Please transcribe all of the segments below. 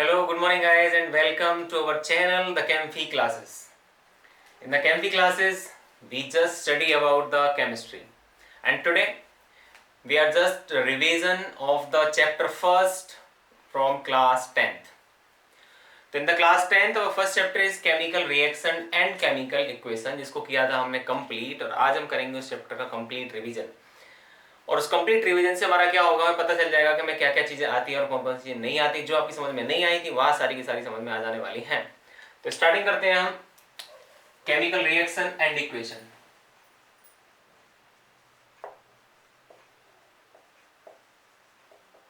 Hello, good morning guys and welcome to our channel the Chem classes. In the Chem classes we just study about the chemistry and today we are just revision of the chapter first from class 10th. तो in the class 10th our first chapter is chemical reaction and chemical equation जिसको किया था हमने complete और आज हम करेंगे उस chapter का complete revision. और उस कंप्लीट रिवीजन से हमारा क्या होगा, हमें पता चल जाएगा कि हमें क्या क्या चीजें आती है और कौन कौन सी चीजें नहीं आती. जो आपकी समझ में नहीं आई थी वह सारी की सारी समझ में आ जाने वाली हैं. तो स्टार्टिंग करते हैं हम chemical reaction and equation.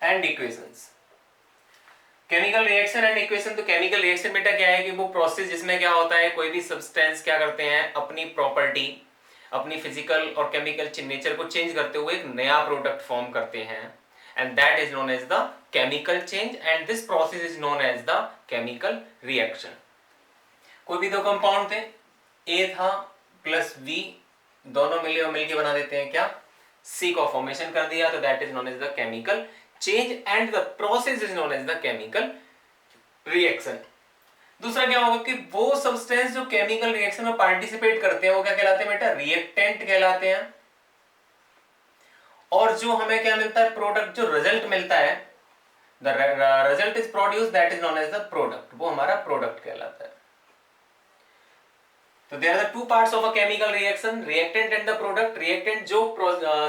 And equations. Chemical reaction and equation. तो केमिकल रिएक्शन बेटा क्या है कि वो प्रोसेस जिसमें क्या होता है, कोई भी सब्सटेंस क्या करते हैं, अपनी प्रॉपर्टी, अपनी फिजिकल और केमिकल नेचर को चेंज करते हुए एक नया प्रोडक्ट फॉर्म करते हैं and that is known as the chemical change and this process is known as the chemical reaction. कोई भी दो कंपाउंड थे, ए था प्लस बी, दोनों मिलके बना देते हैं क्या, सी को फॉर्मेशन कर दिया, तो that is known as the chemical change and the process is known as the chemical reaction. दूसरा क्या होगा कि वो सब्सटेंस जो केमिकल रिएक्शन में पार्टिसिपेट करते हैं वो क्या कहलाते हैं बेटा, रिएक्टेंट कहलाते हैं. और जो हमें क्या मिलता है, प्रोडक्ट, जो रिजल्ट मिलता है, the result is produce, that is known as the product, वो हमारा प्रोडक्ट कहलाता है. तो there are two parts of a chemical reaction, reactant and the product. Reactant जो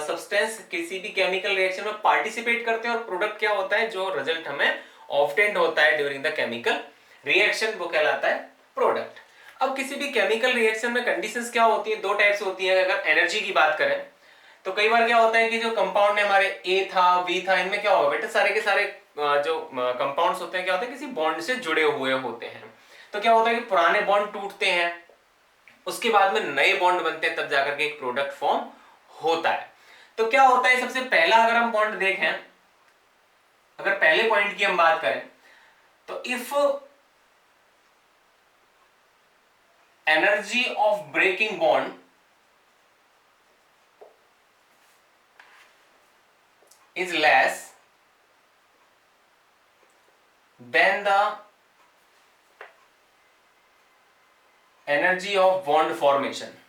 सब्सटेंस किसी भी केमिकल रिएक्शन में पार्टिसिपेट करते हैं, और प्रोडक्ट क्या होता है, जो रिजल्ट हमें ऑब्टेन्ड होता है ड्यूरिंग द केमिकल रिएक्शन, वो कहलाता है प्रोडक्ट. अब किसी भी केमिकल रिएक्शन में कंडीशंस क्या होती है, दो टाइप्स होती है. अगर एनर्जी की बात करें तो कई बार क्या होता है कि जो कंपाउंड है हमारे ए था, बी था, इनमें क्या होगा बेटा, सारे के सारे जो कंपाउंड्स होते हैं क्या होते हैं, किसी बॉन्ड से जुड़े हुए होते हैं. तो क्या होता है कि पुराने बॉन्ड टूटते हैं, उसके बाद में नए बॉन्ड बनते हैं, तब जाकर के एक प्रोडक्ट फॉर्म होता है. तो क्या होता है, सबसे पहला अगर हम बॉन्ड देखें, अगर पहले पॉइंट की हम बात करें, तो if energy of breaking bond is less than the energy of bond formation.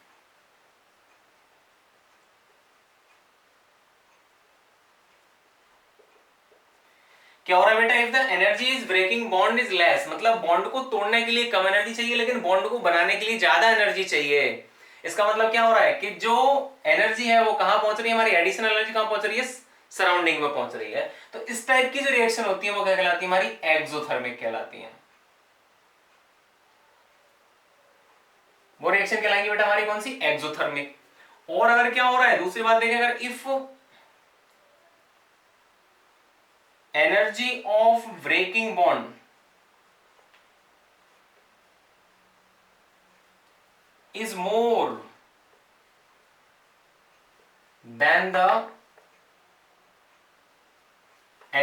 क्या हो रहा है बेटा, if the energy is breaking bond is less, मतलब बॉन्ड को तोड़ने के लिए कम एनर्जी चाहिए लेकिन बॉन्ड को बनाने के लिए ज्यादा एनर्जी चाहिए. इसका मतलब क्या हो रहा है कि जो एनर्जी है वो कहां पहुंच रही है, हमारी एडिशनल एनर्जी कहां पहुंच रही है, सराउंडिंग में पहुंच रही है. तो इस टाइप की जो रिएक्शन होती है वो क्या कहलाती है, हमारी एक्सोथर्मिक कहलाती है. वो रिएक्शन कहलाएंगी बेटा हमारी कौन सी, एक्सोथर्मिक. और अगर क्या हो रहा है, दूसरी बात देखें, अगर if energy of breaking bond is more than the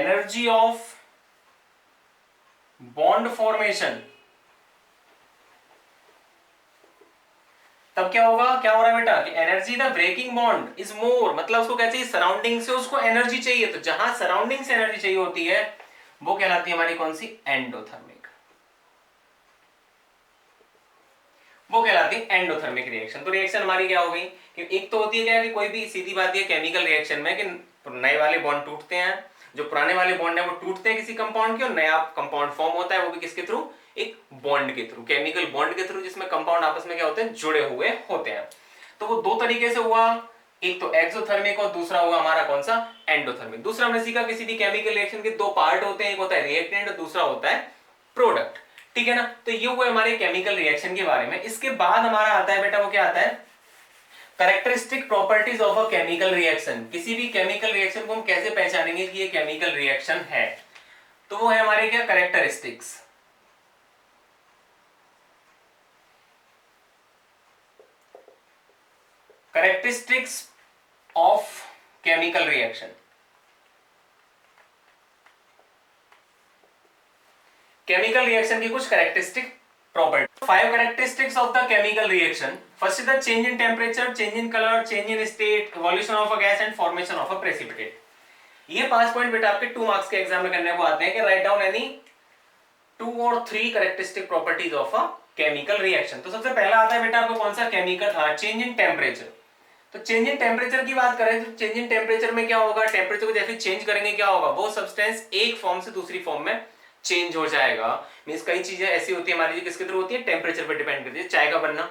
energy of bond formation, तब क्या होगा, क्या हो रहा है बेटा कि energy the breaking bond is more, मतलब उसको क्या चाहिए, सराउंडिंग से उसको एनर्जी चाहिए. तो जहां सराउंडिंग से एनर्जी चाहिए होती है वो कहलाती है हमारी कौन सी, एंडोथर्मिक. वो कहलाती है एंडोथर्मिक रिएक्शन. तो रिएक्शन हमारी क्या हो गई कि एक तो होती है क्या कि कोई भी, सीधी बात है केमिकल रिएक्शन में कि नए वाले बॉन्ड टूटते हैं, जो पुराने वाले बॉन्ड है वो टूटते हैं किसी कंपाउंड के, और नया कंपाउंड फॉर्म होता है, वो भी किसके थ्रू, एक बॉन्ड के थ्रू, केमिकल बॉन्ड के थ्रू, जिसमें कंपाउंड आपस में क्या होते हैं, जुड़े हुए होते हैं. तो वो दो तरीके से हुआ, एक तो एक्सोथर्मिक और दूसरा हुआ हमारा कौन सा, एंडोथर्मिक. दूसरा हमने सीखा किसी भी केमिकल रिएक्शन के दो पार्ट होते हैं, एक होता है रिएक्टेंट और दूसरा होता है प्रोडक्ट. ठीक है ना. तो ये हुआ हमारे केमिकल रिएक्शन के बारे में. इसके बाद हमारा आता है बेटा, वो क्या आता है, characteristic properties of a chemical reaction. किसी भी केमिकल रिएक्शन को हम कैसे पहचानेंगे कि ये केमिकल रिएक्शन है, तो वो है हमारे क्या, characteristics. Characteristics of chemical reaction. Chemical reaction की कुछ characteristic property. 5 characteristics of the chemical reaction. First is the change in temperature, change in colour, change in state, evolution of a gas and formation of a precipitate. ये 5 point बेटा आपके 2 marks के exam में करने को आते हैं कि राइट डाउन एनी 2 और 3 characteristic properties of a chemical reaction. तो सबसे पहला आता है बेटा आपको कौन सा, केमिकल चेंज इन टेम्परेचर। तो चेंज इन टेम्परेचर की बात करें तो चेंज इन टेम्परेचर में क्या होगा, टेम्परेचर को जैसे चेंज करेंगे क्या होगा, वो सब्सटेंस एक फॉर्म से दूसरी फॉर्म में चेंज हो जाएगा। मींस कई चीजें ऐसी होती है हमारी जो किसके थ्रू होती है, टेम्परेचर पर डिपेंड करती है। चाय का बनना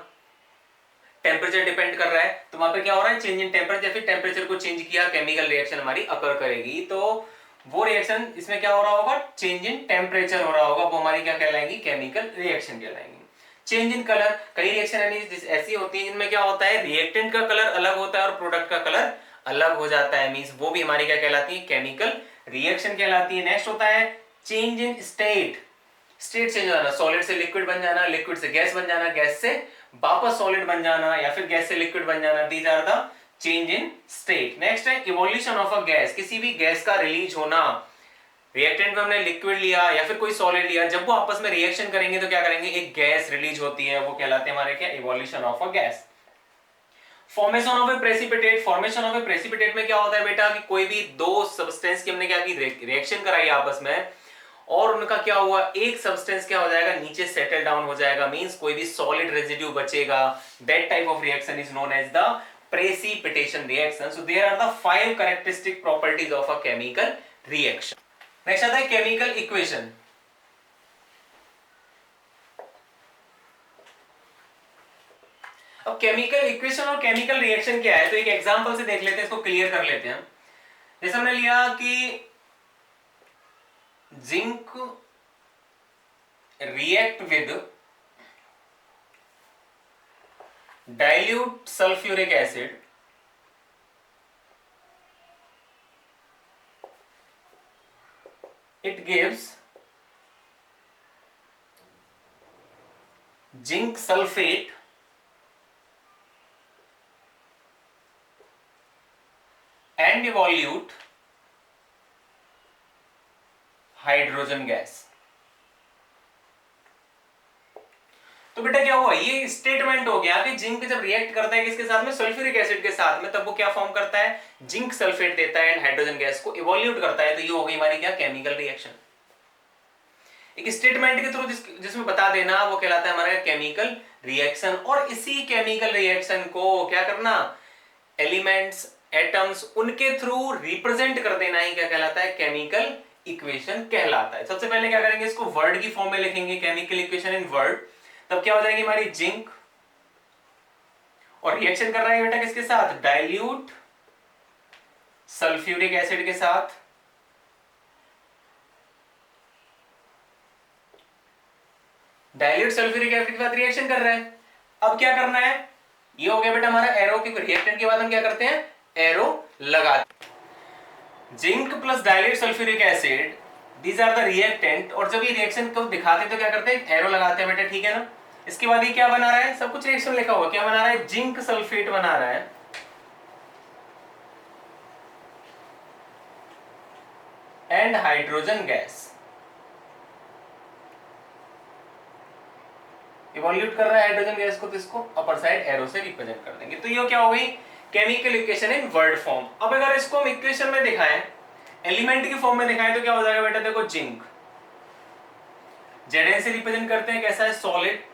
टेम्परेचर डिपेंड कर रहा है, तो वहां पे क्या हो रहा है, चेंज इन टेम्परेचर, फिर टेम्परेचर को चेंज किया, केमिकल रिएक्शन हमारी अकर करेगी। तो वो रिएक्शन इसमें क्या हो रहा होगा, चेंज इन टेम्परेचर हो रहा होगा, वो हमारी क्या कहलाएंगी, केमिकल रिएक्शन कहलाएंगी। चेंज इन कलर, कई रिएक्शन ऐसी होती है जिनमें क्या होता है, रिएक्टेंट का कलर अलग होता है और प्रोडक्ट का कलर अलग हो जाता है, मींस वो भी हमारी क्या कहलाती है, केमिकल रिएक्शन कहलाती है। नेक्स्ट होता है change in state, state change हो जाना, सॉलिड से लिक्विड बन जाना, लिक्विड से गैस बन जाना, गैस से वापस सॉलिड बन जाना, या फिर गैस से लिक्विड बन जाना, these are the change in state. Next है इवोल्यूशन ऑफ अ गैस, किसी भी गैस का रिलीज होना, रिएक्टेंट में हमने लिक्विड लिया या फिर कोई सॉलिड लिया, जब वो आपस में रिएक्शन करेंगे तो क्या करेंगे, एक गैस रिलीज होती है, वो कहलाते हैं हमारे क्या, evolution of a gas. Formation of A precipitate, formation of A precipitate में क्या होता है बेटा कि कोई भी दो सब्सटेंस की हमने क्या की, रिएक्शन कराई आपस में, और उनका क्या हुआ, एक सब्सटेंस क्या हो जाएगा, नीचे सेटल डाउन हो जाएगा, मींस कोई भी सॉलिड रेजिड्यू बचेगा, that type of reaction is known as the precipitation reaction. So there are the 5 characteristic properties of a chemical reaction. Next आता है chemical equation. अब केमिकल इक्वेशन और केमिकल रिएक्शन क्या है, तो एक एग्जांपल से देख लेते हैं, इसको क्लियर कर लेते हैं। जैसे हमने लिया कि zinc react with dilute sulfuric acid it gives zinc sulfate and evolute hydrogen gas। तो बेटा क्या हुआ, ये स्टेटमेंट हो गया कि जिंक जब रिएक्ट करता है किसके साथ में, सल्फ्यूरिक एसिड के साथ में, तब वो क्या फॉर्म करता है, जिंक सल्फेट देता है एंड हाइड्रोजन गैस को इवोल्यूट करता है। तो ये हो गई हमारी क्या, केमिकल रिएक्शन। एक स्टेटमेंट के थ्रू जिसमें बता देना, वो कहलाता है हमारा केमिकल रिएक्शन। और इसी केमिकल रिएक्शन को क्या करना, एलिमेंट्स, एटम्स, उनके थ्रू रिप्रेजेंट कर देना ही क्या कहलाता है, केमिकल इक्वेशन कहलाता है। सबसे पहले क्या करेंगे, इसको वर्ड की फॉर्म में लिखेंगे, केमिकल इक्वेशन इन वर्ड। तब क्या हो जाएगी हमारी, जिंक, और रिएक्शन कर रहा है बेटा किसके साथ, डाइल्यूट सल्फ्यूरिक एसिड के साथ, डाइल्यूट सल्फ्यूरिक एसिड के साथ रिएक्शन कर रहा है। अब क्या करना है, ये हो गया बेटा हमारा एरो, की रिएक्टेंट के बाद हम क्या करते हैं, एरो लगाते हैं। Zinc plus dilute sulphuric acid, these are the reactant, और जब ये रिएक्शन को दिखाते हैं तो क्या करते हैं, एरो लगाते हैं बेटा, ठीक है ना। इसके बाद ये क्या बना रहा है, सब कुछ रिएक्शन लिखा हुआ, क्या बना रहा है, जिंक सल्फेट बना रहा है एंड हाइड्रोजन गैस, इवोल्यूट कर रहा है हाइड्रोजन गैस को, तो इसको अपर साइड एरो से रिप्रेजेंट कर देंगे। तो ये क्या हो गई, chemical equation in word form. अब अगर इसको हम इक्वेशन में दिखाएं, एलिमेंट की फॉर्म में दिखाएं, तो क्या हो जाएगा बेटा, देखो जिंक Zn से रिप्रेजेंट करते हैं, कैसा है, सॉलिड,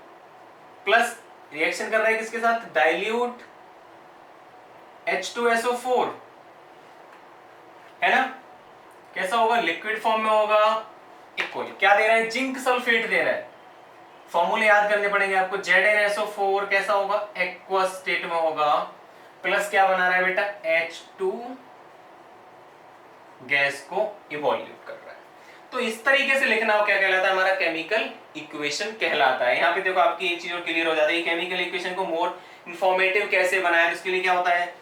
प्लस रिएक्शन कर रहा है किसके साथ, डाइल्यूट H2SO4, है ना, कैसा होगा, लिक्विड फॉर्म में होगा, इक्वल क्या दे रहा है, जिंक सल्फेट दे रहा है। फॉर्मूले याद करने पड़ेंगे आपको, ZnSO4 कैसा होगा, एक्वस स्टेट में होगा, प्लस क्या बना रहा है बेटा, H2 गैस को इवोल्यूट कर रहा है। तो इस तरीके से लिखना हो, क्या कहलाता है, हमारा केमिकल इक्वेशन कहलाता है। यहाँ पे देखो आपकी एक चीज और क्लियर हो जाती है, केमिकल इक्वेशन को मोर इंफॉर्मेटिव कैसे बनाया, इसके लिए क्या होता है,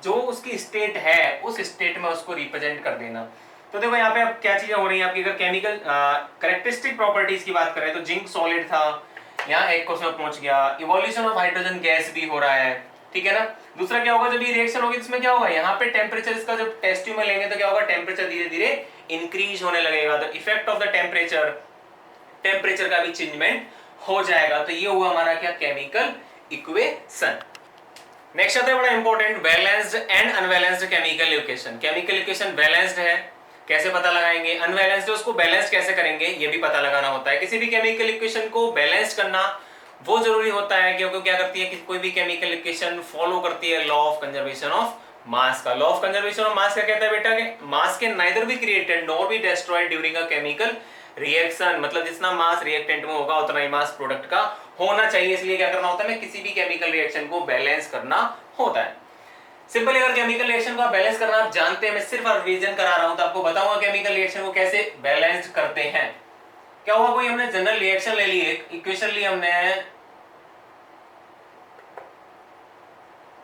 जो उसकी स्टेट है उस स्टेट में उसको रिप्रेजेंट कर देना। तो देखो यहाँ पे अब क्या चीजें हो रही हैं आपकी, अगर केमिकल कैरेक्टरिस्टिक प्रॉपर्टीज की बात करें तो जिंक सॉलिड था, यहाँ एक्वस में पहुंच गया, इवोल्यूशन ऑफ हाइड्रोजन गैस भी हो रहा है, ठीक है ना। दूसरा क्या होगा, जब ये रिएक्शन होगी इसमें क्या होगा, यहाँ पे टेम्परेचर इसका जब टेस्ट ट्यूब में लेंगे तो क्या होगा, टेम्परेचर धीरे धीरे इंक्रीज होने लगेगा, तो effect of the temperature, temperature का भी चेंजमेंट हो जाएगा। तो ये हुआ हमारा क्या, केमिकल इक्वेशन। नेक्स्ट आता है बड़ा important, balanced and unbalanced chemical equation. Chemical equation balanced है, कैसे पता लगाएंगे, अनबैलेंस्ड है उसको बैलेंस कैसे करेंगे, ये भी पता लगाना होता है। किसी भी केमिकल इक्वेशन को बैलेंस करना वो जरूरी होता है क्योंकि क्या करती है कि कोई भी केमिकल इक्वेशन फॉलो करती है law of conservation of mass का। Law of conservation of mass क्या कहता है बेटा कि mass can neither be created nor be destroyed during a chemical reaction, मतलब जितना मास रिएक्टेंट में होगा उतना ही मास प्रोडक्ट का होना चाहिए। इसलिए क्या करना होता है, किसी भी केमिकल रिएक्शन को बैलेंस करना होता है। सिंपली अगर केमिकल रिएक्शन को आप बैलेंस करना आप जानते हैं, मैं सिर्फ रिवीजन करा रहा हूं तो आपको बताऊंगा केमिकल रिएक्शन को कैसे बैलेंस करते हैं। क्या हुआ, कोई हमने जनरल रिएक्शन ले ली, एक इक्वेशन ली हमने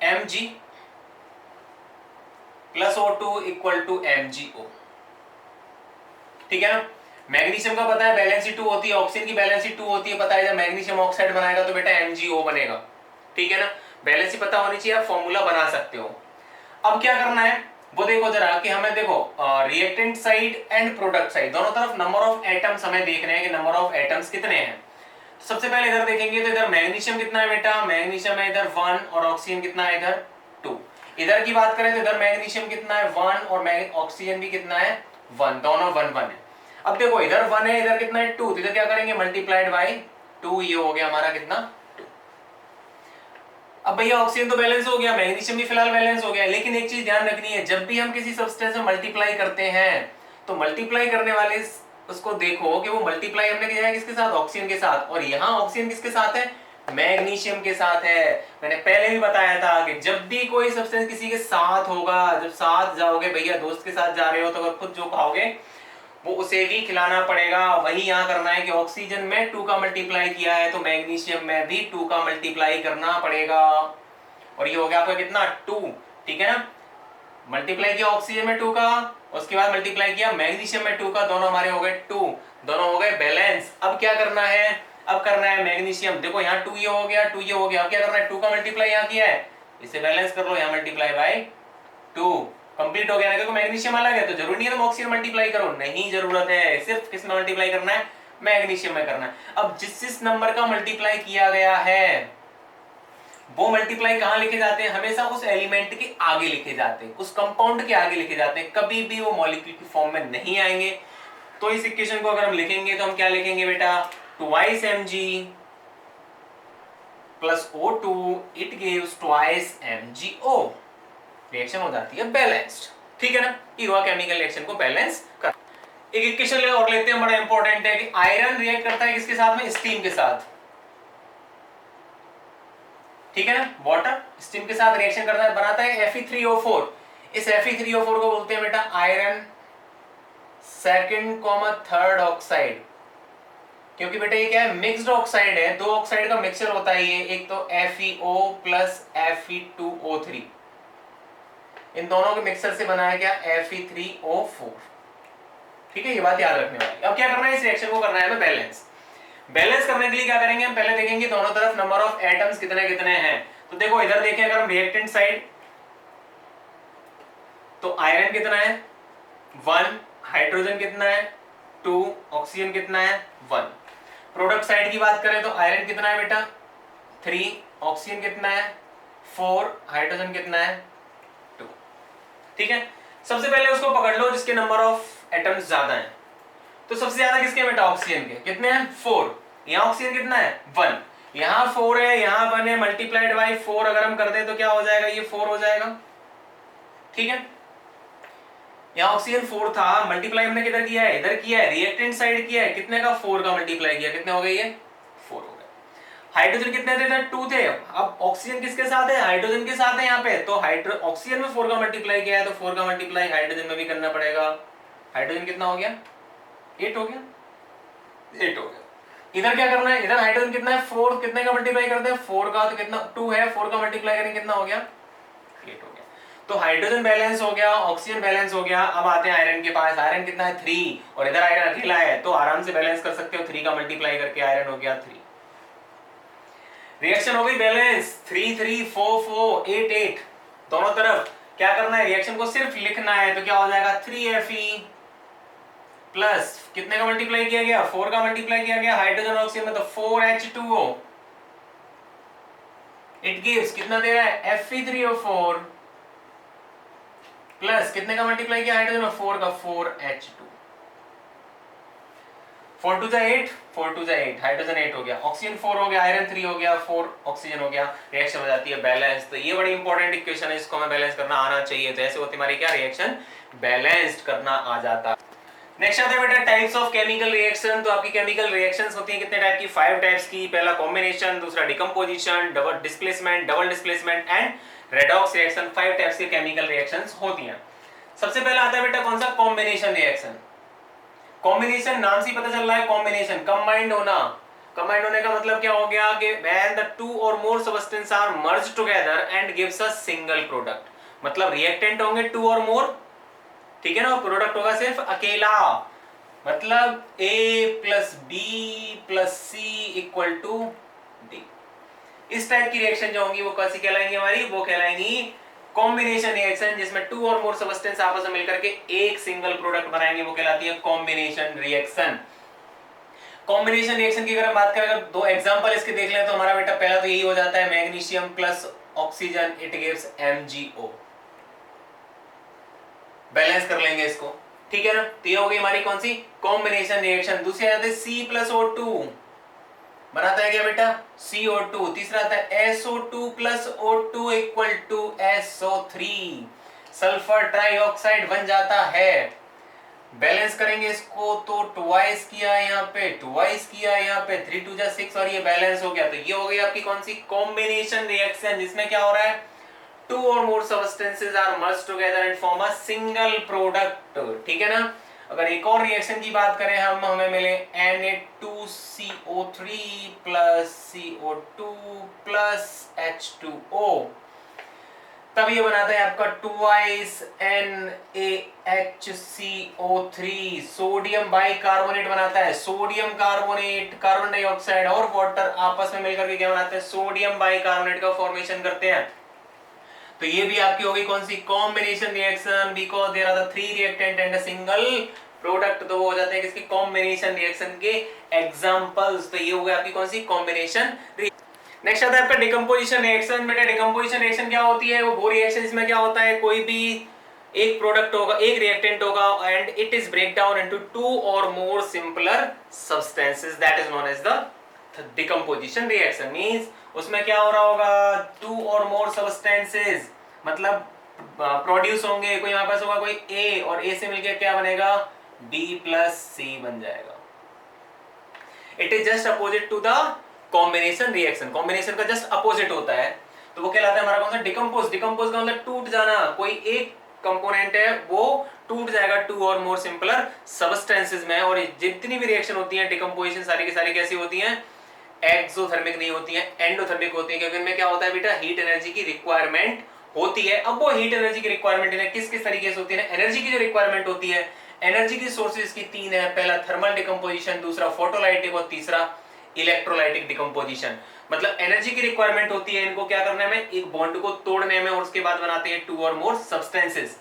Mg plus O2 equal to MgO, ठीक है ना। मैग्नीशियम का पता है बैलेंसी 2 होती है, ऑक्सीजन की बैलेंसी 2 होती है, पता है जब मैग्नीशियम ऑक्साइड बनाएगा तो बेटा MgO बनेगा, ठीक है ना। बैलेंसी पता होनी चाहिए, आप फॉर्मूला बना सकते हो। अब क्या करना है वो देखो जरा कि हमें देखो reactant side and product side दोनों तरफ नंबर ऑफ एटम्स हमें देखने हैं कि नंबर ऑफ एटम्स कितने हैं। सबसे पहले इधर देखेंगे तो इधर मैग्नीशियम कितना है बेटा, मैग्नीशियम है इधर 1 और ऑक्सीजन कितना है इधर 2। इधर की बात करें तो इधर मैग्नीशियम कितना है 1 और ऑक्सीजन भी कितना है 1, दोनों 1 1 है। अब देखो इधर 1 है इधर कितना है 2, तो इधर क्या करेंगे मल्टीप्लाइड बाय 2, ये हो गया हमारा कितना 2। अब भैया ऑक्सीजन तो बैलेंस हो गया, मैग्नीशियम भी फिलहाल बैलेंस हो गया, लेकिन एक चीज ध्यान रखनी है, जब भी हम किसी सब्सटेंस में मल्टीप्लाई करते हैं तो मल्टीप्लाई करने वाले उसको देखो कि वो मल्टीप्लाई हमने किया है किसके साथ, ऑक्सीजन के साथ, और यहाँ ऑक्सीजन किसके साथ है, मैग्नीशियम के साथ है। मैंने पहले भी बताया था कि जब भी कोई सब्सटेंस किसी के साथ होगा, जब साथ जाओगे भैया दोस्त के साथ जा रहे हो तो अगर खुद जो खाओगे वो उसे भी खिलाना पड़ेगा। वही यहाँ करना है कि ऑक्सीजन में 2 का मल्टीप्लाई किया है तो मैग्नीशियम में भी 2 का मल्टीप्लाई करना पड़ेगा, और ये हो गया आपका कितना 2, ठीक है ना। मल्टीप्लाई किया ऑक्सीजन में 2 का, उसके बाद मल्टीप्लाई किया मैग्नीशियम में 2 का, दोनों हमारे हो गए 2, दोनों हो गए बैलेंस। अब क्या करना है, अब करना है मैग्नीशियम, देखो यहाँ 2 ये हो गया 2 ये हो गया, अब क्या करना है 2 का मल्टीप्लाई यहाँ किया है, इसे बैलेंस कर लो, यहाँ मल्टीप्लाई बाय 2, कंप्लीट हो गया ना। देखो मैग्नीशियम अलग है तो जरूरी नहीं है तुम ऑक्सीजन मल्टीप्लाई करो, नहीं जरूरत है, सिर्फ किस में मल्टीप्लाई करना है, मैग्नीशियम में करना है। अब जिस नंबर का मल्टीप्लाई किया गया है वो मल्टीप्लाई कहां लिखे जाते हैं, हमेशा उस एलिमेंट के आगे लिखे जाते हैं, उस कंपाउंड के आगे लिखे जाते हैं, कभी भी वो मॉलिक्यूल की फॉर्म में नहीं आएंगे। तो इस इक्वेशन को अगर हम लिखेंगे तो हम क्या लिखेंगे बेटा, 2 Mg plus O2 it gives 2 MgO, reaction हो जाती है बैलेंस्ड, ठीक है ना। ये हुआ केमिकल रिएक्शन को बैलेंस कर। एक इक्वेशन और लेते हैं, बड़ा इंपॉर्टेंट है कि आयरन रिएक्ट करता है किसके साथ में, स्टीम के साथ, ठीक है ना। वाटर स्टीम के साथ रिएक्शन करता है, बनाता है Fe3O4। इस Fe3O4 को बोलते हैं बेटा आयरन सेकंड थर्ड ऑक्साइड, क्योंकि बेटा ये क्या है मिक्स्ड ऑक्साइड है, दो ऑक्साइड का मिक्सचर होता है ये, एक तो FeO प्लस Fe2O3, इन दोनों के मिक्सचर से बनाया गया Fe3O4, ठीक है, ये बात याद रखने वाली। अब क्या करना है, इस रिएक्शन को करना है हमें बैलेंस। बैलेंस करने के लिए क्या करेंगे, हम पहले देखेंगे दोनों तरफ नंबर ऑफ एटम्स कितने कितने हैं। तो देखो इधर देखें अगर हम रिएक्टेंट साइड, तो आयरन कितना है 1, हाइड्रोजन कितना है 2, ऑक्सीजन कितना है 1। प्रोडक्ट साइड की बात करें तो आयरन कितना है बेटा 3, ऑक्सीजन कितना है 4, हाइड्रोजन कितना है 2, ठीक है। सबसे पहले उसको पकड़ लो जिसके नंबर ऑफ एटम्स ज्यादा हैं। तो सबसे ज्यादा किसके बेटा, ऑक्सीजन के, कितने हैं 4, यहाँ ऑक्सीजन कितना है 1, यहाँ 4 है यहाँ 1 है, मल्टीप्लाइड बाय 4 अगर हम कर दें तो क्या हो जाएगा, ये 4 हो जाएगा, ठीक है। यहाँ ऑक्सीजन 4 था, मल्टीप्लाई हमने किधर किया है, इधर किया है, रिएक्टेंट साइड किया है, कितने का 4 का मल्टीप्लाई किया, कितने हो गए ये 4 हो गए। हाइड्रोजन कितने थे इधर 2 थे, अब ऑक्सीजन किसके साथ है, हाइड्रोजन के साथ है यहाँ पे, तो ऑक्सीजन में 4 का मल्टीप्लाई किया है तो 4 का मल्टीप्लाई हाइड्रोजन में भी करना पड़ेगा। हाइड्रोजन कितना हो गया 8 हो गया, 8 हो गया। इधर क्या करना है, इधर हाइड्रोजन कितना है 4, कितने का मल्टीप्लाई करते हैं 4 का, तो कितना 2 है, 4 का मल्टीप्लाई करेंगे कितना हो गया 8 हो गया। तो हाइड्रोजन बैलेंस हो गया, ऑक्सीजन बैलेंस हो गया। अब आते हैं आयरन के पास, आयरन कितना है 3 और इधर आयरन अकेला है, तो आराम से बैलेंस कर सकते हो, 3 का मल्टीप्लाई करके आयरन हो गया 3। रिएक्शन हो गई बैलेंस, 3 3 4 4 8 8, दोनों तरफ क्या करना है, रिएक्शन को सिर्फ लिखना है, तो क्या हो जाएगा 3Fe प्लस कितने का मल्टीप्लाई किया गया 4 का मल्टीप्लाई किया गया, हाइड्रोजन ऑक्सीजन में तो 4H2O, इट गिव्स कितना दे रहा है Fe3O4 प्लस कितने का मल्टीप्लाई किया हाइड्रोजन में 4 का 4H2 4 2 8 4 2 8 हाइड्रोजन 8 हो गया ऑक्सीजन 4 हो गया आयरन 3 हो गया 4 ऑक्सीजन हो गया रिएक्शन हो जाती है बैलेंस। तो ये बड़ी इंपॉर्टेंट इक्वेशन है इसको हमें बैलेंस करना आना चाहिए। तो ऐसे होती हमारी क्या रिएक्शन बैलेंस्ड करना आ जाता है। नेक्स्ट आता है बेटा टाइप्स ऑफ केमिकल रिएक्शन। तो आपकी केमिकल रिएक्शंस होती हैं कितने टाइप की 5 टाइप्स की। पहला कॉम्बिनेशन दूसरा decomposition double displacement and redox reaction 5 types के केमिकल रिएक्शंस होती हैं। सबसे पहला आता है बेटा कौन सा कॉम्बिनेशन रिएक्शन। कॉम्बिनेशन नाम से ही पता चल रहा है कॉम्बिनेशन कंबाइंड होना। कंबाइंड होने का मतलब क्या हो गया कि व्हेन द टू और more substance are merged together and gives a single product. मतलब रिएक्टेंट होंगे टू और मोर, ठीक है ना, और प्रोडक्ट होगा सिर्फ अकेला। मतलब A plus B plus C equal to D. इस टाइप की रिएक्शन जो होंगी वो कैसी कहलाएंगी हमारी, वो कहलाएंगी कॉम्बिनेशन रिएक्शन, जिसमें टू और मोर सब्सटेंस आपस में मिलकर के एक सिंगल प्रोडक्ट बनाएंगे, वो कहलाती है कॉम्बिनेशन रिएक्शन। कॉम्बिनेशन रिएक्शन की अगर हम बात करें, अगर दो एग्जांपल इसके देख लें तो हमारा बेटा पहला तो यही हो जाता है magnesium plus oxygen it gives MgO। Balance कर लेंगे इसको, ठीक है ना। तो ये हो गई हमारी कौन सी कॉम्बिनेशन रिएक्शन। दूसरी आती है C प्लस O2 बनाता है क्या बेटा CO2। तीसरा आता है SO2 plus O2 equal to SO3 sulphur trioxide बन जाता है। बैलेंस करेंगे इसको तो ट्वाइस किया यहाँ पे, ट्वाइस किया यहाँ पे, 3 2 6 और ये बैलेंस हो गया। तो ये हो गई आपकी कौन सी कॉम्बिनेशन रिएक्शन, जिसमें क्या हो रहा है टू और more substances are merged together and form a single product, ठीक है ना। अगर एक और रिएक्शन की बात करें हम, हमें मिले Na2CO3 plus CO2 plus H2O, तब ये बनाता है आपका ट्वाइस NaHCO3 सोडियम बाइकार्बोनेट बनाता है। सोडियम कार्बोनेट, कार्बन डाइऑक्साइड और वाटर आपस में मिलकर के क्या बनाते हैं सोडियम बाइकार्बोनेट का फॉर्मेशन करते हैं। तो ये भी आपकी होगी कौन सी combination reaction, because there are the 3 reactant and a single product. तो वो हो जाते हैं किसकी कॉम्बिनेशन रिएक्शन के एग्जांपल्स। तो ये हो गया आपकी कौन सी कॉम्बिनेशन। नेक्स्ट आता है आपका डिकम्पोजिशन रिएक्शन। बेटा डिकम्पोजिशन रिएक्शन क्या होती है, वो रिएक्शन जिसमें क्या होता है कोई भी एक प्रोडक्ट होगा, एक रिएक्टेंट होगा and it is break down into two और more simpler substances, that is known as the decomposition reaction. Means उसमें क्या हो रहा होगा टू और मोर सब्सटेंसेस, मतलब प्रोड्यूस होंगे, कोई हमारे पास होगा कोई A और A से मिलकर क्या बनेगा B प्लस C बन जाएगा। It is just opposite to the combination reaction. Combination का जस्ट अपोजिट होता है, तो वो कहलाता है हमारा कौन सा डिकम्पोज। डिकम्पोज का मतलब टूट जाना, कोई एक कंपोनेंट है वो टूट जाएगा टू और मोर सिंपलर सब्सटेंसेस में। और जितनी भी रिएक्शन होती है डिकम्पोजिशन सारी की सारी कैसी होती हैं एक्सोथर्मिक नहीं होती है, एंडोथर्मिक होती है, क्योंकि इनमें क्या होता है बेटा हीट एनर्जी की रिक्वायरमेंट होती है। अब वो हीट एनर्जी की रिक्वायरमेंट है किस किस तरीके से होती है, एनर्जी की जो रिक्वायरमेंट होती है, एनर्जी की सोर्सेज की 3 है, पहला थर्मल डिकम्पोजिशन, दूसरा फोटोलाइटिक और तीसरा इलेक्ट्रोलाइटिक डिकम्पोजिशन। मतलब एनर्जी की रिक्वायरमेंट होती है इनको क्या करने में, एक बॉन्ड को तोड़ने में, और उसके बाद बनाते हैं टू और मोर सब्सटेंसेस।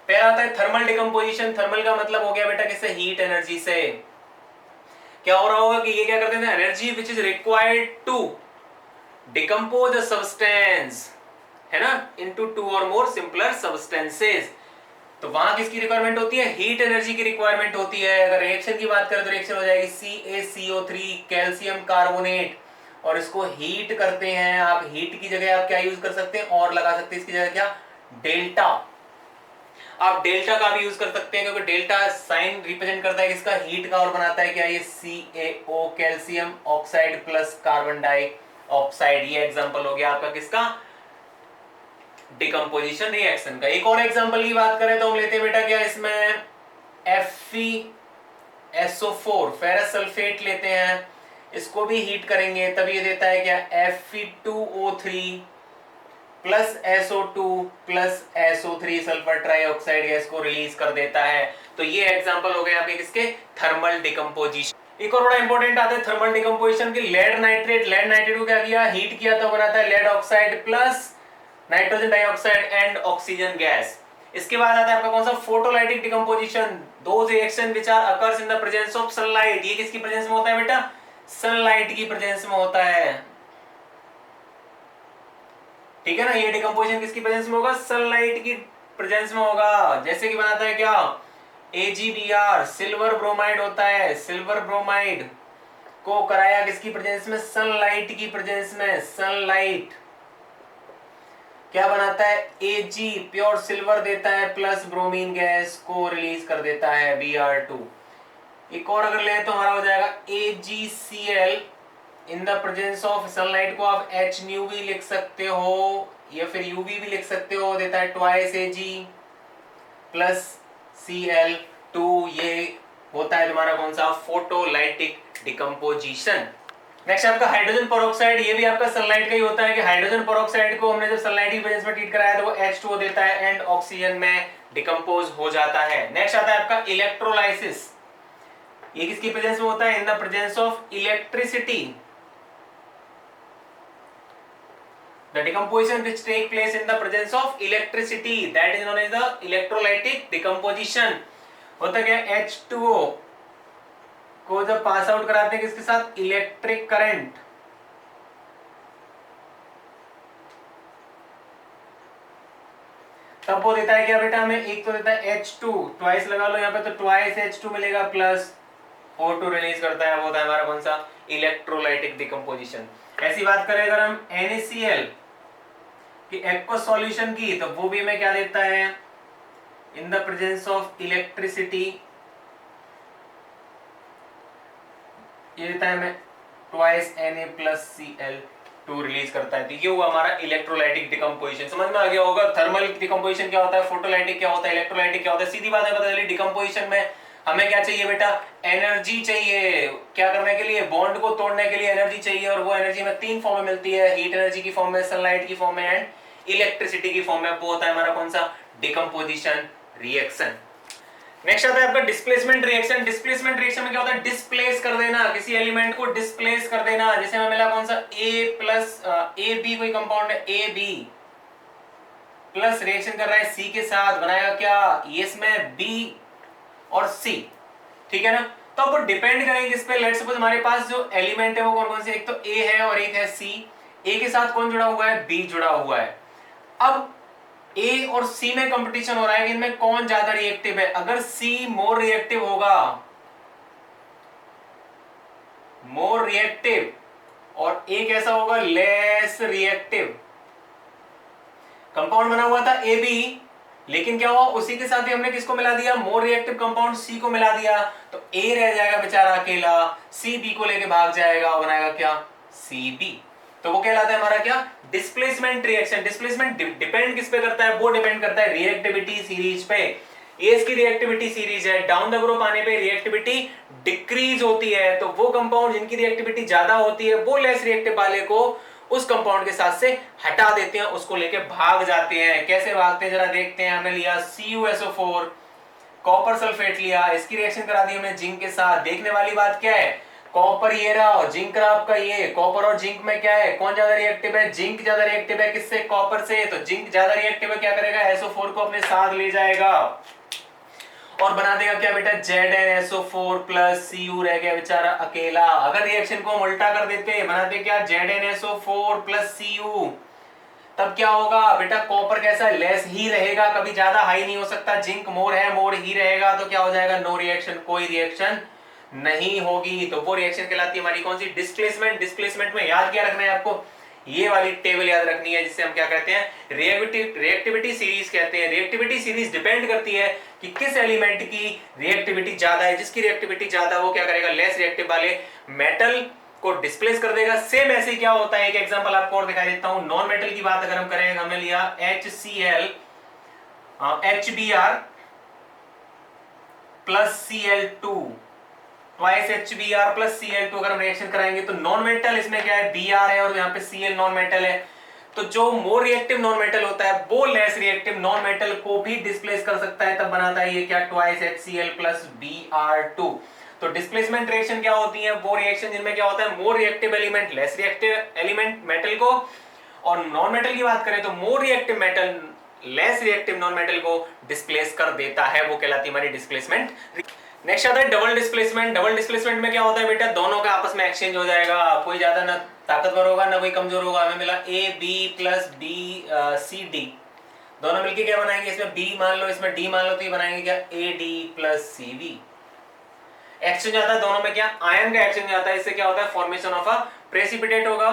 पहला आता है थर्मल डिकम्पोजिशन। थर्मल का मतलब हो गया बेटा किससे, हीट एनर्जी से। क्या हो रहा होगा कि ये क्या करते हैं energy which is required to decompose a substance, है ना, इनटू टू और मोर सिंपलर सब्सटेंसेस। तो वहां किसकी रिक्वायरमेंट होती है, हीट एनर्जी की रिक्वायरमेंट होती है। अगर रिएक्शन की बात करें तो रिएक्शन हो जाएगी CaCO3 कैल्शियम कार्बोनेट, और इसको हीट करते हैं आप। हीट की जगह आप क्या यूज कर सकते हैं, और लगा सकते हैं इसकी जगह क्या डेल्टा। आप डेल्टा का भी यूज कर सकते हैं, क्योंकि डेल्टा साइन रिप्रेजेंट करता है किसका, हीट का, और बनाता है क्या ये CaO calcium oxide plus carbon dioxide. ये एग्जांपल हो गया आपका किसका डिकम्पोजिशन रिएक्शन का। एक और एग्जांपल की बात करें तो हम लेते हैं बेटा क्या इसमें FeSO4 फेरस सल्फेट लेते हैं, इसको भी हीट करेंगे तब ये देता है क्या Fe2O3 plus SO2 plus SO3 sulphur trioxide gas को रिलीज कर देता है। तो ये एग्जांपल हो गए आपके किसके थर्मल डिकम्पोजिशन। एक और बड़ा इंपॉर्टेंट आता है थर्मल डिकम्पोजिशन की लेड नाइट्रेट। लेड नाइट्रेट को क्या किया, हीट किया तो बनाता है lead oxide plus nitrogen dioxide and oxygen gas. इसके बाद आता है आपका कौन सा photolytic decomposition. Those reaction which are occurs in the presence of sunlight. ये किसकी प्रेजेंस में होता है बेटा, सनलाइट की प्रेजेंस में होता है, ठीक है ना। ये डिकम्पोजिशन किसकी प्रेजेंस में होगा, सनलाइट की प्रेजेंस में होगा। जैसे कि बनाता है क्या, AgBr सिल्वर ब्रोमाइड होता है, सिल्वर ब्रोमाइड को कराया किसकी प्रेजेंस में, सनलाइट की प्रेजेंस में। सनलाइट क्या बनाता है, Ag प्योर सिल्वर देता है प्लस ब्रोमीन गैस को रिलीज कर देता है Br2। एक और अगर ले तो हमारा हो जाएगा AgCl in the presence of sunlight को आप HNu भी लिख सकते हो या फिर UV भी लिख सकते हो, देता है ट्वाइस Ag प्लस Cl2। ये होता है तुम्हारा कौन सा, फोटोलाइटिक डिकम्पोजिशन। नेक्स्ट आपका हाइड्रोजन पेरोक्साइड, ये भी आपका सनलाइट का ही होता है कि हाइड्रोजन पेरोक्साइड को हमने जब सनलाइट की प्रेजेंस में ट्रीट कराया तो वो H2O देता है एंड ऑक्सीजन में डिकम्पोज हो जाता है। नेक्स्ट आता है आपका इलेक्ट्रोलाइसिस, ये किसकी प्रेजेंस में होता है, इन the presence of electricity. The decomposition which take place in the presence of electricity that is known as the electrolytic decomposition। होता क्या, H2O को जब पास आउट कराते हैं किसके साथ, इलेक्ट्रिक करंट, तब वो देता है क्या बेटा हमें, एक तो देता है H2 ट्वाइस लगा लो यहाँ पे तो ट्वाइस H2 मिलेगा प्लस O2 रिलीज करता है, वो होता है हमारा कौन सा, इलेक्ट्रोलाइटिक डिकम्पोजिशन। ऐसी बात करें अगर हम NaCl कि एक्वस सॉल्यूशन की, तो वो भी हमें क्या देता है, इन द प्रेजेंस ऑफ इलेक्ट्रिसिटी ये देता है हमें twice Na plus Cl2 release करता है। तो ये हुआ हमारा इलेक्ट्रोलाइटिक डिकम्पोजिशन। समझ में आ गया होगा, थर्मल डिकम्पोजिशन क्या होता है, फोटोलाइटिक क्या होता है, इलेक्ट्रोलाइटिक क्या होता है। सीधी बात है, पता चली डिकम्पोजिशन में हमें क्या चाहिए बेटा, एनर्जी चाहिए। क्या करने के लिए, बॉन्ड को तोड़ने के लिए एनर्जी चाहिए, और वो एनर्जी में तीन फॉर्म में मिलती है, हीट एनर्जी की फॉर्म में, सनलाइट की फॉर्म में एंड इलेक्ट्रिसिटी की फॉर्म में। वो होता है हमारा कौन सा, डिकम्पोजिशन रिएक्शन। नेक्स्ट आता है आपका डिस्प्लेसमेंट रिएक्शन। डिस्प्लेसमेंट रिएक्शन में क्या होता है, डिस्प्लेस कर देना, किसी एलिमेंट को डिस्प्लेस कर देना। जैसे हमें मिला कौन सा, A प्लस AB कोई कंपाउंड है, AB प्लस रिएक्शन कर रहा है C के साथ, बनाएगा क्या, इसमें B और C, ठीक है ना। तो अब वो डिपेंड करेंगे किस पे, लेट्स सपोज हमारे पास जो एलिमेंट है वो कौन कौन से, एक तो A है और एक है C। A के साथ कौन जुड़ा हुआ है, B जुड़ा हुआ है। अब A और C में कंपटीशन हो रहा है कि इनमें कौन ज्यादा रिएक्टिव है। अगर C मोर रिएक्टिव होगा, मोर रिएक्टिव, और A कैसा होगा, लेस रिएक्टिव। कंपाउंड बना हुआ था AB, लेकिन क्या हुआ, उसी के साथ ही हमने किसको मिला दिया, मोर रिएक्टिव कंपाउंड C को मिला दिया, तो A रह जाएगा बेचारा अकेला, C B को लेके भाग जाएगा और बनाएगा क्या, CB। तो वो कहलाता है हमारा क्या, डिस्प्लेसमेंट रिएक्शन। डिस्प्लेसमेंट डिपेंड किस पे करता है, वो डिपेंड करता है रिएक्टिविटी सीरीज पे। ये इसकी रिएक्टिविटी सीरीज है, डाउन द ग्रुप आने पे रिएक्टिविटी डिक्रीज होती है, तो वो कंपाउंड जिनकी रिएक्टिविटी ज्यादा होती है वो लेस रिएक्टिव वाले को उस कंपाउंड के साथ से हटा देते हैं, उसको लेके भाग जाते हैं। कैसे भागते हैं जरा देखते हैं। हमने लिया CuSO4, कॉपर सल्फेट लिया, इसकी रिएक्शन करा दी हमने जिंक के साथ। देखने वाली बात क्या है, कॉपर ये रहा और जिंक रहा आपका ये। कॉपर और जिंक में क्या है, कौन ज्यादा रिएक्टिव है, जिंक ज्यादा रिएक्टिव है किससे, कॉपर से। तो जिंक ज्यादा रिएक्टिव है, क्या करेगा, SO4 को अपने साथ ले जाएगा और बना देगा क्या बेटा, ZnSO4 प्लस Cu रह गया बेचारा अकेला। अगर रिएक्शन को हम उल्टा कर देते, बनाते क्या, ZnSO4 प्लस Cu, तब क्या होगा बेटा, कॉपर कैसा है, लेस ही रहेगा, कभी ज्यादा हाई नहीं हो सकता। जिंक मोर है, मोर ही रहेगा, तो क्या हो जाएगा, नो रिएक्शन, कोई रिएक्शन नहीं होगी। तो वो रिएक्शन कहलाती है हमारी कौन सी, डिस्प्लेसमेंट। डिस्प्लेसमेंट में याद क्या रखना है आपको, ये वाली टेबल याद रखनी है, जिससे हम क्या कहते हैं, रिएक्टिविटी सीरीज कहते हैं। रिएक्टिविटी सीरीज डिपेंड करती है कि किस एलिमेंट की रिएक्टिविटी ज्यादा है। जिसकी रिएक्टिविटी ज्यादा वो क्या करेगा, लेस रिएक्टिव वाले मेटल को डिस्प्लेस कर देगा। सेम ऐसे क्या होता है, एक एग्जांपल आपको और दिखा देता हूं। नॉन मेटल की बात अगर हम करें, हमने लिया HCl HBr plus Cl2, twice HBr plus Cl2 अगर हम रिएक्शन कराएंगे तो नॉन मेटल इसमें क्या है, Br है और यहाँ पे Cl नॉन मेटल है। तो जो मोर रिएक्टिव नॉन मेटल होता है वो लेस रिएक्टिव नॉन मेटल को भी डिस्प्लेस कर सकता है, तब बनाता है ये क्या, ट्वाइस HCl प्लस Br2। तो डिस्प्लेसमेंट रिएक्शन क्या होती है, वो रिएक्शन जिनमें क्या होता है, more reactive element less reactive element metal को, और नॉन मेटल की बात करें तो more reactive metal less reactive non metal को डिस्प्लेस कर देता है, वो कहलाती है हमारी डिस्प्लेसमेंट। नेक्स्ट आता है डबल डिस्प्लेसमेंट। डबल डिस्प्लेसमेंट में क्या होता है बेटा, दोनों का आपस में एक्सचेंज हो जाएगा, कोई ज्यादा ना ताकतवर होगा ना कोई कमजोर होगा। हमें मिला AB plus B C D, दोनों मिलके क्या बनाएंगे, इसमें बी मान लो, इसमें डी मान लो, तो ये बनाएंगे क्या, A D plus C B. Exchange आता है दोनों में, क्या आयन का एक्सचेंज आता है, इससे क्या होता है, फॉर्मेशन ऑफ अ प्रेसिपिटेट होगा,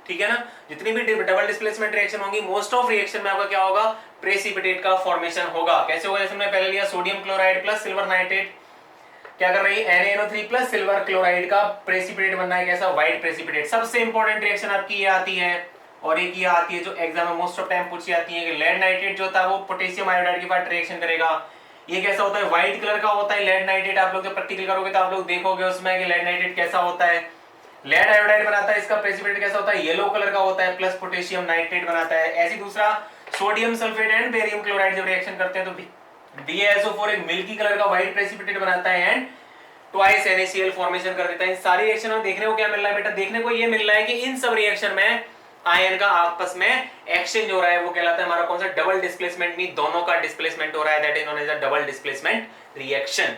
ठीक है ना। जितनी भी डबल डिस्प्लेसमेंट रिएक्शन होंगी, मोस्ट ऑफ रिएक्शन में आपका क्या होगा, प्रेसिपिटेट का फॉर्मेशन होगा। कैसे होगा, जैसे हमने पहले लिया sodium chloride plus silver nitrate, क्या कर रही है, NaNO3 प्लस सिल्वर क्लोराइड का प्रेसिपिटेट बनना है, कैसा, व्हाइट प्रेसिपिटेट। सबसे इंपॉर्टेंट रिएक्शन आपकी ये आती है, और एक ये आती है जो एग्जाम में मोस्ट ऑफ टाइम पूछी जाती है कि लेड नाइट्रेट जो होता है वो पोटेशियम आयोडाइड के साथ रिएक्शन करेगा। ये कैसा होता है, व्हाइट कलर का होता है लेड नाइट्रेट। आप लोग जब प्रैक्टिकल करोगे तो आप लोग देखोगे उसमें कि लेड नाइट्रेट कैसा होता है, लेड आयोडाइड बनाता है, इसका प्रेसिपिटेट कैसा होता है, येलो कलर का होता है, प्लस पोटेशियम नाइट्रेट बनाता है। ऐसी दूसरा sodium sulphate and barium chloride जब रिएक्शन करते हैं तो BaSO4 एक मिल्की कलर का व्हाइट प्रेसिपिटेट बनाता है एंड ट्वाइस NaCl फॉर्मेशन कर देता है। इन सारी रिएक्शन में देखने को क्या मिल रहा है बेटा, देखने को ये मिल रहा है कि इन सब रिएक्शन में आयन का आपस में एक्सचेंज हो रहा है, वो कहलाता है हमारा कौन सा, डबल डिस्प्लेसमेंट, में दोनों का डिस्प्लेसमेंट हो रहा है, that is known as a double displacement reaction.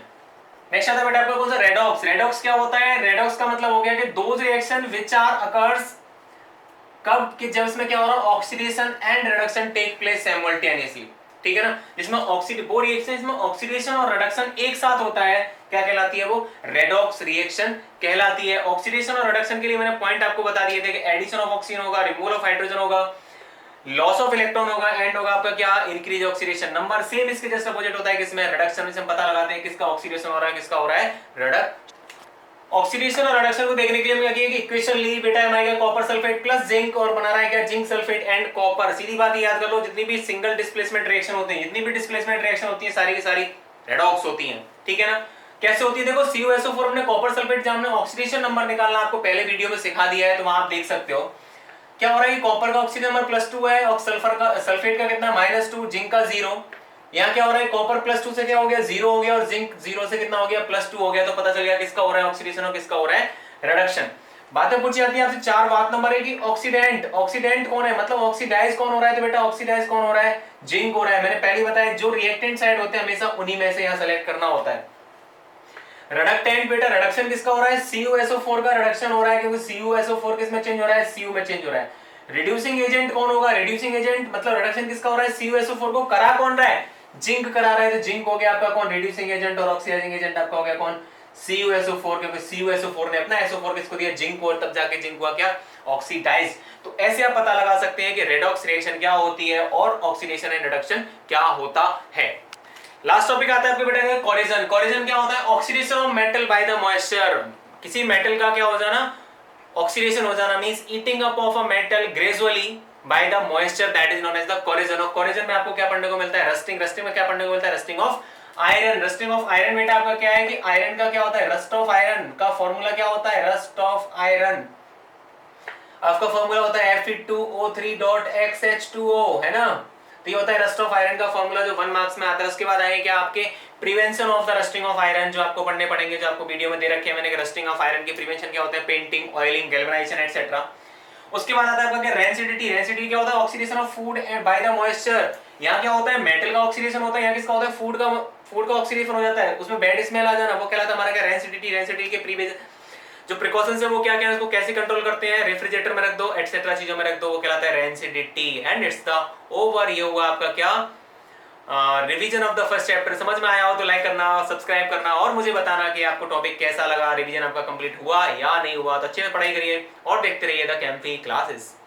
Next आता है बेटा आपका कौन सा, रेडॉक्स। रेडॉक्स क्या होता है, रेडॉक्स का मतलब हो गया कि those reaction which are occurs, कब कि जब इसमें क्या हो रहा है, oxidation and reduction take place simultaneously, ठीक है ना। जिसमें वो रिएक्शन इसमें ऑक्सीडेशन और रिडक्शन एक साथ होता है, क्या कहलाती है, वो रेडॉक्स रिएक्शन कहलाती है। ऑक्सीडेशन और रिडक्शन के लिए मैंने पॉइंट आपको बता दिए थे कि एडिशन ऑफ ऑक्सीजन होगा, रिमूवल ऑफ हाइड्रोजन होगा, लॉस ऑफ इलेक्ट्रॉन होगा, एंड होगा आपका क्या, इंक्रीज ऑक्सीडेशन नंबर। सेम इसके जस्ट अपोजिट होता है किसमें, रिडक्शन में। हम पता लगाते हैं किसका ऑक्सीडेशन हो रहा है, किसका हो रहा है रिडक्शन। ऑक्सीडेशन और रिडक्शन को देखने के लिए हम क्या किए, इक्वेशन ली बेटा, हमारे कॉपर सल्फेट प्लस जिंक, और बना रहा है क्या, जिंक सल्फेट एंड कॉपर। सीधी बात याद कर लो, जितनी भी सिंगल डिस्प्लेसमेंट रिएक्शन होते हैं, जितनी भी डिस्प्लेसमेंट रिएक्शन होती है, सारी की सारी रेडॉक्स होती हैं, ठीक है ना। कैसे होती है, देखो CuSO4 हमने कॉपर सल्फेट जब हमने ऑक्सीडेशन नंबर निकालना आपको पहले वीडियो में सिखा दिया है, तो वहां आप देख सकते हो क्या हो रहा है, कॉपर का ऑक्सीजन नंबर +2 है और सल्फर का, सल्फेट का कितना, -2, जिंक का 0। यहाँ क्या हो रहा है, कॉपर +2 से क्या हो गया, 0 हो गया, और जिंक 0 से कितना हो गया, +2 हो गया। तो पता चल गया किसका हो रहा है ऑक्सीडेशन और किसका हो रहा है रिडक्शन। बातें पूछी जाती है आपसे, 4 बात नंबर है कि ऑक्सीडेंट, ऑक्सीडेंट कौन है, मतलब ऑक्सीडाइज कौन हो रहा है, तो बेटा ऑक्सीडाइज कौन हो रहा है, जिंक हो रहा है। मैंने पहले बताया जो रिएक्टेंट साइड होते हैं हमेशा उन्हीं में से यहाँ सेलेक्ट करना होता है। रिडक्टेंट बेटा, रिडक्शन किसका हो रहा है, CuSO4 का रिडक्शन हो रहा है, क्योंकि CuSO4 किसमें चेंज हो रहा है, Cu में चेंज हो रहा है। रिड्यूसिंग एजेंट कौन होगा, रिड्यूसिंग एजेंट मतलब रिडक्शन किसका हो रहा है, CuSO4 को करा कौन रहा है, जिंक करा रहा है, तो जिंक हो गया आपका कौन, रिड्यूसिंग एजेंट, और ऑक्सीडाइजिंग एजेंट आपका हो गया कौन, CuSO4, क्योंकि CuSO4 ने अपना SO4 किसको दिया, जिंक को, और तब जाके जिंक हुआ क्या, ऑक्सीडाइज। तो ऐसे आप पता लगा सकते हैं कि रेडॉक्स रिएक्शन क्या होती है और ऑक्सीडेशन एंड रिडक्शन क्या होता है। लास्ट टॉपिक आता है आपके बेटा कोरिजन। कोरिजन क्या होता है, oxidation of metal by the moisture. किसी मेटल का क्या हो जाना, ऑक्सीडेशन हो जाना, means eating up of a metal gradually by the moisture, that is known as the corrosion. और कोरिजन में आपको क्या पढ़ने को मिलता है, रस्टिंग। रस्टिंग में क्या पढ़ने को मिलता है, rusting of iron. Rusting of iron बेटा आपका क्या है कि आयरन का क्या होता है, रस्ट ऑफ आयरन का फॉर्मूला क्या होता है, रस्ट ऑफ आयरन आपका फॉर्मूला होता है Fe2O3.XH2O, है ना। तो ये होता है रस्ट ऑफ आयरन का फॉर्मूला जो 1 मार्क्स में आता है। उसके बाद आएंगे क्या आपके prevention of the rusting of iron, जो आपको पढ़ने पड़ेंगे, जो आपको वीडियो में दे रखे हैं मैंने, रस्टिंग ऑफ आयरन के प्रिवेंशन क्या होता है, पेंटिंग, ऑयलिंग, गैल्वेनाइजेशन एटसेट्रा। उसके बाद आता है आपका क्या, रेंसिडिटी। रेंसिडिटी क्या होता है, oxidation of food by the moisture. यहाँ क्या होता है, मेटल का ऑक्सीडेशन होता है, यहाँ किसका होता है, फूड का ऑक्सीडेशन हो जाता है, उसमें बैड स्मेल आ जाना, वो कहलाता है हमारा क्या, रेंसिडिटी। रेंसिडिटी के प्रीवियस जो प्रिकॉशंस है वो क्या क्या है, उसको कैसे कंट्रोल करते हैं, रेफ्रिजरेटर में रख दो, एटसेट्रा चीजों में रख दो, वो कहलाता है rancidity. And it's the over. ये हुआ आपका क्या, revision of the first chapter. समझ में आया हो तो लाइक करना, सब्सक्राइब करना, और मुझे बताना कि आपको टॉपिक कैसा लगा, रिवीजन आपका कंप्लीट हुआ या नहीं हुआ। तो अच्छे से पढ़ाई करिए और देखते रहिए द कैंफी क्लासेस।